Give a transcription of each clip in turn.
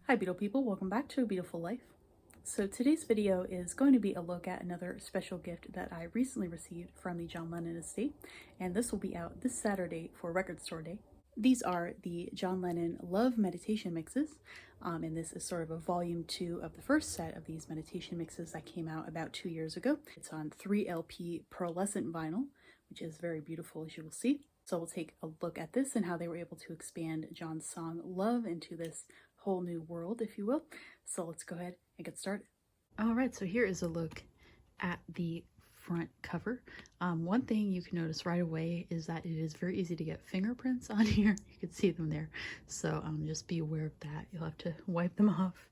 Hi Beatle people, welcome back to A Beatleful Life. So today's video is going to be a look at another special gift that I recently received from the John Lennon estate, and this will be out this Saturday for Record Store Day. These are the John Lennon Love Meditation Mixes, and this is sort of a volume 2 of the first set of these meditation mixes that came out about 2 years ago. It's on 3 LP pearlescent vinyl, which is very beautiful as you will see. So we'll take a look at this and how they were able to expand John's song Love into this whole new world, if you will. So let's go ahead and get started. All right, so here is a look at the front cover. One thing you can notice right away is that it is very easy to get fingerprints on here. You can see them there. So just be aware of that. You'll have to wipe them off.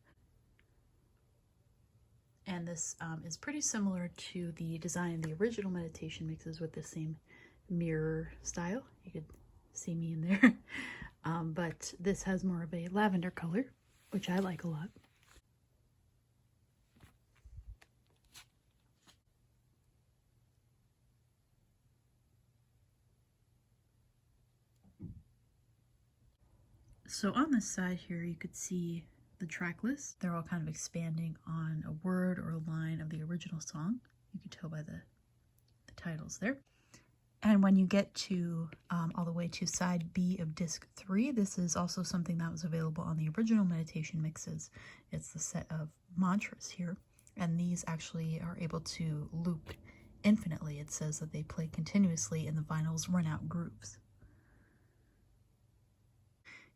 And this is pretty similar to the design of the original meditation mixes with the same mirror style. You could see me in there. But this has more of a lavender color, which I like a lot. So on this side here, you could see the track list. They're all kind of expanding on a word or a line of the original song. You can tell by the titles there. And when you get to all the way to side B of disc 3, this is also something that was available on the original meditation mixes. It's the set of mantras here, and these actually are able to loop infinitely. It says that they play continuously and the vinyls run out grooves.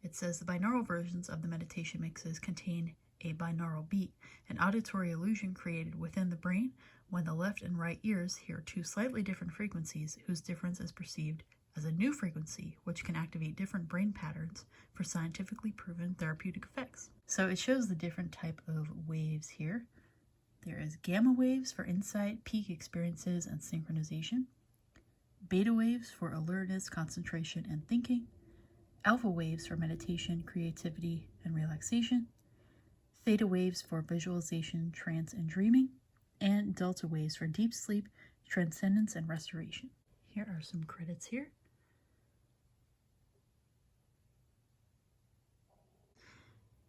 It says the binaural versions of the meditation mixes contain a binaural beat, an auditory illusion created within the brain when the left and right ears hear two slightly different frequencies whose difference is perceived as a new frequency, which can activate different brain patterns for scientifically proven therapeutic effects. So it shows the different type of waves here. There is gamma waves for insight, peak experiences, and synchronization. Beta waves for alertness, concentration, and thinking. Alpha waves for meditation, creativity, and relaxation. Theta waves for visualization, trance, and dreaming. And delta waves for deep sleep, transcendence, and restoration. Here are some credits here.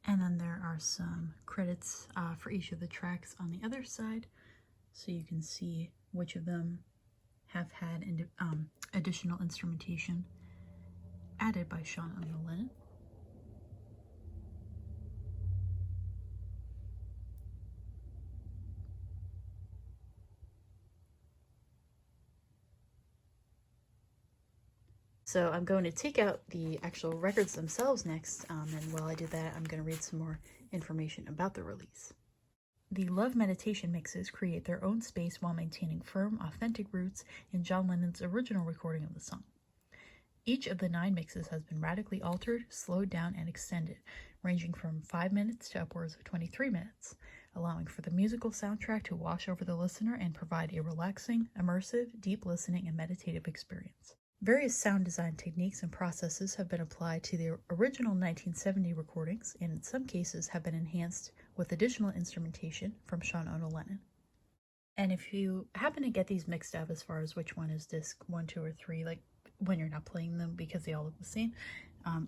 And then there are some credits for each of the tracks on the other side, so you can see which of them have had additional instrumentation added by Sean and Lennon. So I'm going to take out the actual records themselves next, and while I do that, I'm going to read some more information about the release. The Love Meditation mixes create their own space while maintaining firm, authentic roots in John Lennon's original recording of the song. Each of the 9 mixes has been radically altered, slowed down, and extended, ranging from 5 minutes to upwards of 23 minutes, allowing for the musical soundtrack to wash over the listener and provide a relaxing, immersive, deep listening, and meditative experience. Various sound design techniques and processes have been applied to the original 1970 recordings, and in some cases have been enhanced with additional instrumentation from Sean and Lennon. And if you happen to get these mixed up as far as which one is disc 1, 2, or 3, like when you're not playing them because they all look the same,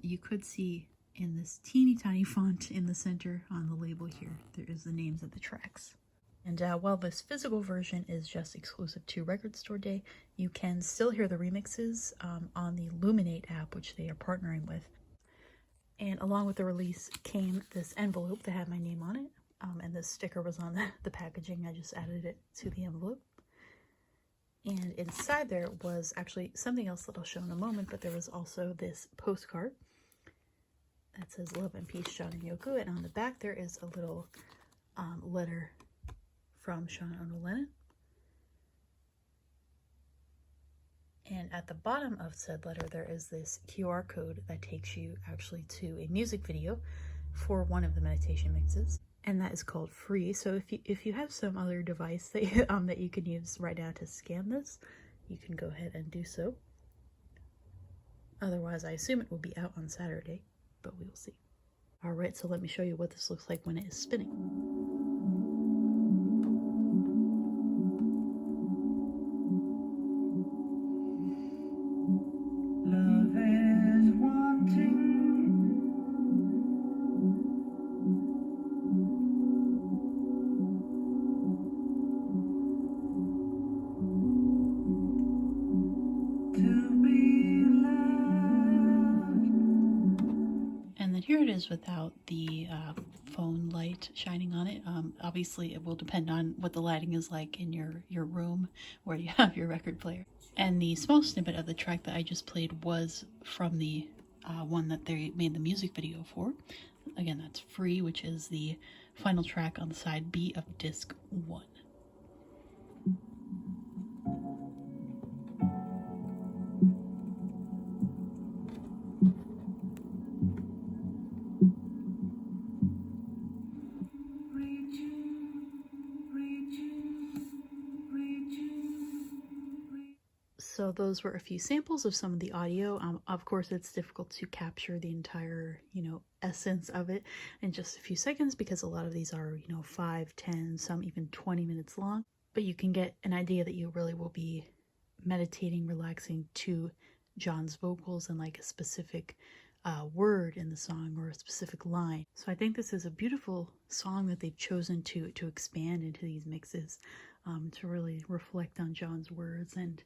you could see in this teeny tiny font in the center on the label here, there is the names of the tracks. And while this physical version is just exclusive to Record Store Day, you can still hear the remixes on the Lumenate app, which they are partnering with. And along with the release came this envelope that had my name on it, and this sticker was on the packaging. I just added it to the envelope. And inside there was actually something else that I'll show in a moment, but there was also this postcard that says Love and Peace, John and Yoko, and on the back there is a little letter from Sean and Lennon. And at the bottom of said letter, there is this QR code that takes you actually to a music video for one of the meditation mixes, and that is called Free. So if you have some other device that that you can use right now to scan this, you can go ahead and do so. Otherwise, I assume it will be out on Saturday, but we will see. All right, so let me show you what this looks like when it is spinning. Love is wanting here it is without the phone light shining on it. Obviously, it will depend on what the lighting is like in your room where you have your record player. And the small snippet of the track that I just played was from the one that they made the music video for. Again, that's Free, which is the final track on the side B of disc 1. So those were a few samples of some of the audio. Of course, it's difficult to capture the entire, essence of it in just a few seconds because a lot of these are, 5, 10, some even 20 minutes long. But you can get an idea that you really will be meditating, relaxing to John's vocals and like a specific word in the song or a specific line. So I think this is a beautiful song that they've chosen to expand into these mixes, to really reflect on John's words and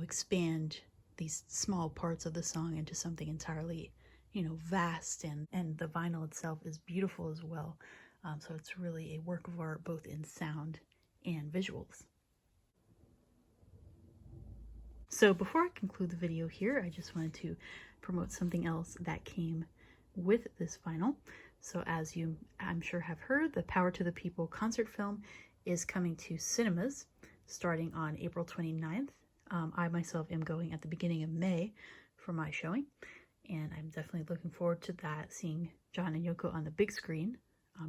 expand these small parts of the song into something entirely, vast, and the vinyl itself is beautiful as well. So it's really a work of art both in sound and visuals. So before I conclude the video here, I just wanted to promote something else that came with this vinyl. So as you, I'm sure, have heard, the Power to the People concert film is coming to cinemas starting on April 29th. I myself am going at the beginning of May for my showing, and I'm definitely looking forward to that, seeing John and Yoko on the big screen,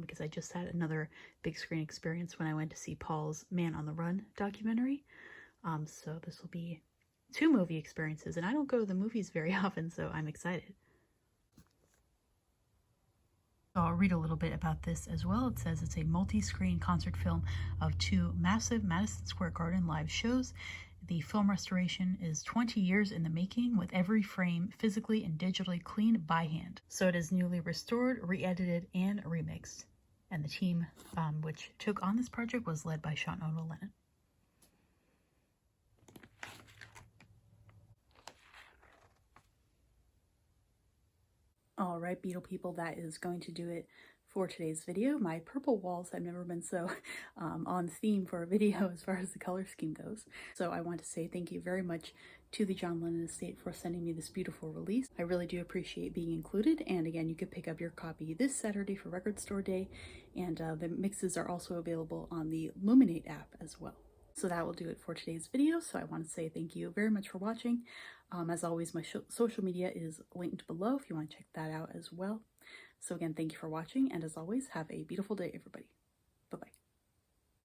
because I just had another big screen experience when I went to see Paul's Man on the Run documentary. So this will be 2 movie experiences, and I don't go to the movies very often, so I'm excited. So I'll read a little bit about this as well. It says it's a multi-screen concert film of 2 massive Madison Square Garden live shows. The film restoration is 20 years in the making, with every frame physically and digitally cleaned by hand. So it is newly restored, re-edited, and remixed. And the team which took on this project was led by Sean Lennon. All right, Beatle people, that is going to do it for today's video. My purple walls have never been so on theme for a video as far as the color scheme goes. So I want to say thank you very much to the John Lennon Estate for sending me this beautiful release. I really do appreciate being included. And again, you could pick up your copy this Saturday for Record Store Day. And the mixes are also available on the Lumenate app as well. So that will do it for today's video. So I want to say thank you very much for watching. As always, my social media is linked below if you want to check that out as well. So again, thank you for watching, and as always, have a beautiful day, everybody.